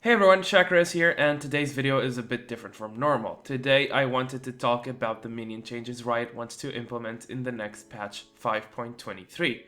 Hey everyone, Shakarez here, and today's video is a bit different from normal. Today I wanted to talk about the minion changes Riot wants to implement in the next patch 5.23.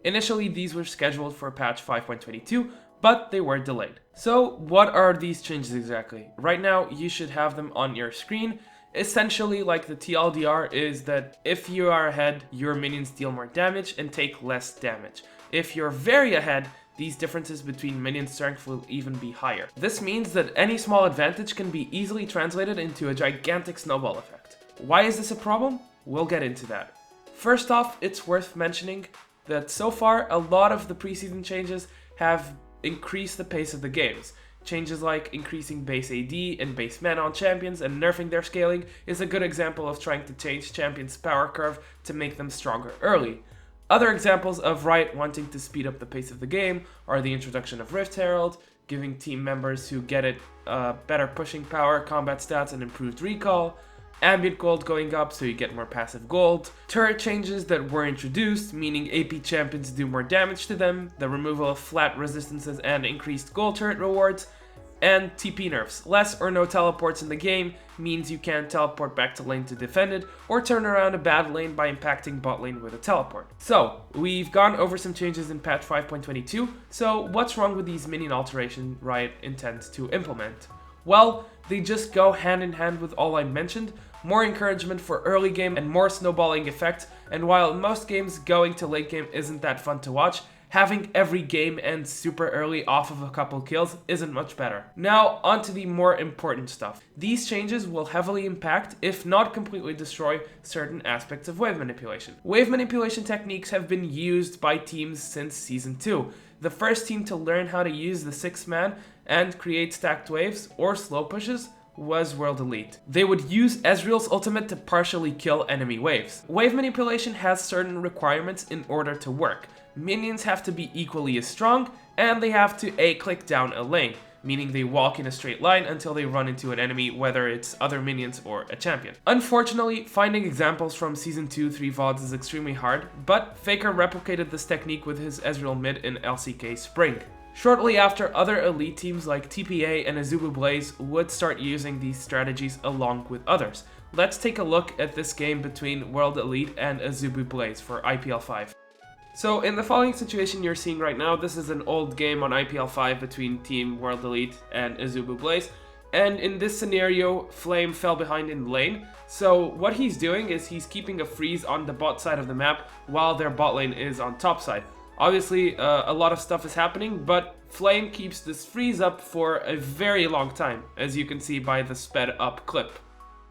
Initially these were scheduled for patch 5.22, but they were delayed. So what are these changes exactly? Right now you should have them on your screen. Essentially, like the TLDR is that if you are ahead, your minions deal more damage and take less damage. If you're very ahead, these differences between minion strength will even be higher. This means that any small advantage can be easily translated into a gigantic snowball effect. Why is this a problem? We'll get into that. First off, it's worth mentioning that so far a lot of the preseason changes have increased the pace of the games. Changes like increasing base AD and base mana on champions and nerfing their scaling is a good example of trying to change champions' power curve to make them stronger early. Other examples of Riot wanting to speed up the pace of the game are the introduction of Rift Herald, giving team members who get it better pushing power, combat stats, and improved recall, ambient gold going up so you get more passive gold, turret changes that were introduced, meaning AP champions do more damage to them, the removal of flat resistances and increased gold turret rewards, and TP nerfs. Less or no teleports in the game means you can't teleport back to lane to defend it, or turn around a bad lane by impacting bot lane with a teleport. So, we've gone over some changes in patch 5.22, so what's wrong with these minion alterations Riot intends to implement? Well, they just go hand in hand with all I mentioned, more encouragement for early game and more snowballing effect, and while in most games going to late game isn't that fun to watch, having every game end super early off of a couple kills isn't much better. Now, onto the more important stuff. These changes will heavily impact, if not completely destroy, certain aspects of wave manipulation. Wave manipulation techniques have been used by teams since Season 2. The first team to learn how to use the 6-man and create stacked waves or slow pushes was World Elite. They would use Ezreal's ultimate to partially kill enemy waves. Wave manipulation has certain requirements in order to work. Minions have to be equally as strong, and they have to A-click down a lane, meaning they walk in a straight line until they run into an enemy, whether it's other minions or a champion. Unfortunately, finding examples from Season 2-3 VoDs is extremely hard, but Faker replicated this technique with his Ezreal mid in LCK Spring. Shortly after, other elite teams like TPA and Azubu Blaze would start using these strategies along with others. Let's take a look at this game between World Elite and Azubu Blaze for IPL 5. So in the following situation you're seeing right now, this is an old game on IPL 5 between Team World Elite and Azubu Blaze. And in this scenario, Flame fell behind in lane. So what he's doing is he's keeping a freeze on the bot side of the map while their bot lane is on top side. Obviously, a lot of stuff is happening, but Flame keeps this freeze up for a very long time, as you can see by the sped up clip.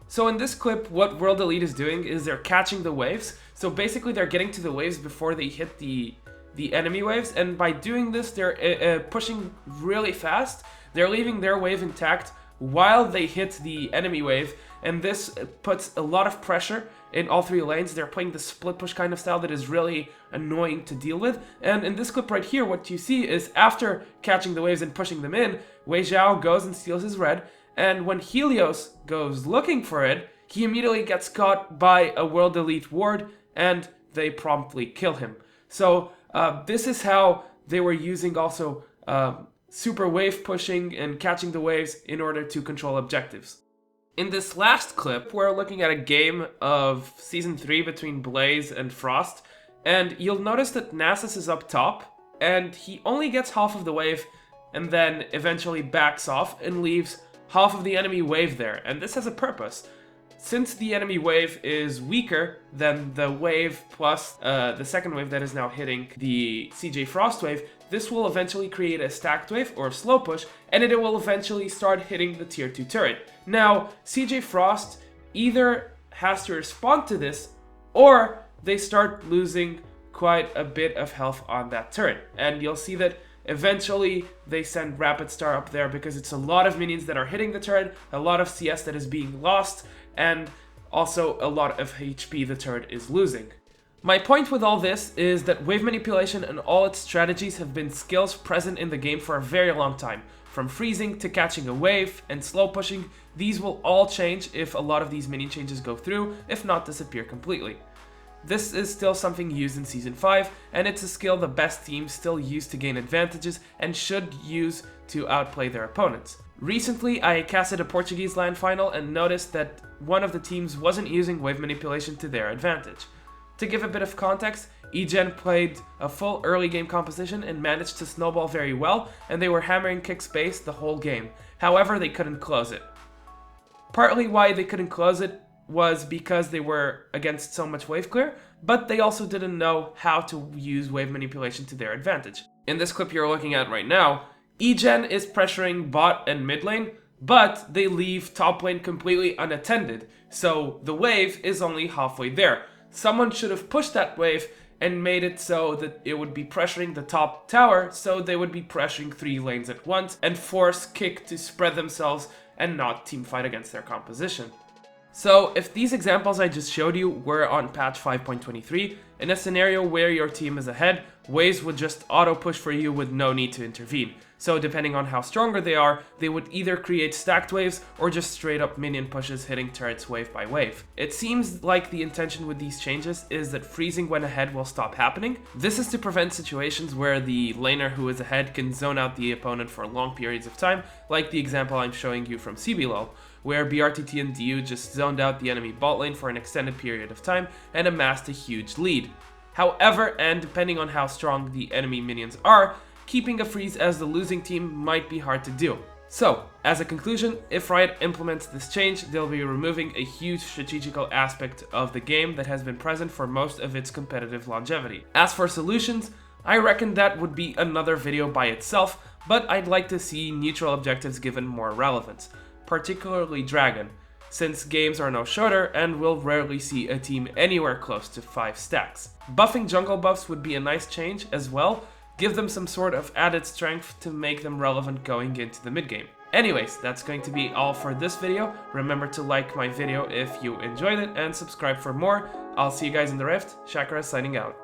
So in this clip, what World Elite is doing is they're catching the waves. So basically they're getting to the waves before they hit the enemy waves, and by doing this they're pushing really fast. They're leaving their wave intact while they hit the enemy wave, and this puts a lot of pressure in all three lanes. They're playing the split push kind of style that is really annoying to deal with. And in this clip right here, what you see is after catching the waves and pushing them in, Wei Zhao goes and steals his red, and when Helios goes looking for it, he immediately gets caught by a World Elite ward, and they promptly kill him. So this is how they were using also super wave pushing and catching the waves in order to control objectives. In this last clip, we're looking at a game of Season 3 between Blaze and Frost, and you'll notice that Nasus is up top, and he only gets half of the wave, and then eventually backs off and leaves half of the enemy wave there, and this has a purpose. Since the enemy wave is weaker than the wave plus the second wave that is now hitting the CJ Frost wave, this will eventually create a stacked wave or a slow push, and it will eventually start hitting the tier 2 turret. Now, CJ Frost either has to respond to this, or they start losing quite a bit of health on that turret, and you'll see that eventually they send Rapid Star up there because it's a lot of minions that are hitting the turret, a lot of CS that is being lost, and also a lot of HP the turret is losing. My point with all this is that wave manipulation and all its strategies have been skills present in the game for a very long time. From freezing to catching a wave and slow pushing, these will all change if a lot of these minion changes go through, if not disappear completely. This is still something used in Season 5, and it's a skill the best teams still use to gain advantages and should use to outplay their opponents. Recently, I casted a Portuguese LAN final and noticed that one of the teams wasn't using wave manipulation to their advantage. To give a bit of context, eGen played a full early game composition and managed to snowball very well, and they were hammering kick space the whole game. However, they couldn't close it. Partly why they couldn't close it was because they were against so much wave clear, but they also didn't know how to use wave manipulation to their advantage. In this clip you're looking at right now, eGen is pressuring bot and mid lane, but they leave top lane completely unattended, so the wave is only halfway there. Someone should have pushed that wave and made it so that it would be pressuring the top tower, so they would be pressuring 3 lanes at once and force Kick to spread themselves and not teamfight against their composition. So if these examples I just showed you were on patch 5.23, in a scenario where your team is ahead, waves would just auto push for you with no need to intervene. So depending on how stronger they are, they would either create stacked waves or just straight up minion pushes hitting turrets wave by wave. It seems like the intention with these changes is that freezing when ahead will stop happening. This is to prevent situations where the laner who is ahead can zone out the opponent for long periods of time, like the example I'm showing you from CBLOL, where BRTT and DU just zoned out the enemy bot lane for an extended period of time and amassed a huge lead. However, and depending on how strong the enemy minions are, keeping a freeze as the losing team might be hard to do. So, as a conclusion, if Riot implements this change, they'll be removing a huge strategical aspect of the game that has been present for most of its competitive longevity. As for solutions, I reckon that would be another video by itself, but I'd like to see neutral objectives given more relevance, particularly Dragon, since games are no shorter and we'll rarely see a team anywhere close to 5 stacks. Buffing jungle buffs would be a nice change as well, give them some sort of added strength to make them relevant going into the mid game. Anyways, that's going to be all for this video. Remember to like my video if you enjoyed it and subscribe for more. I'll see you guys in the Rift. Shakarez signing out.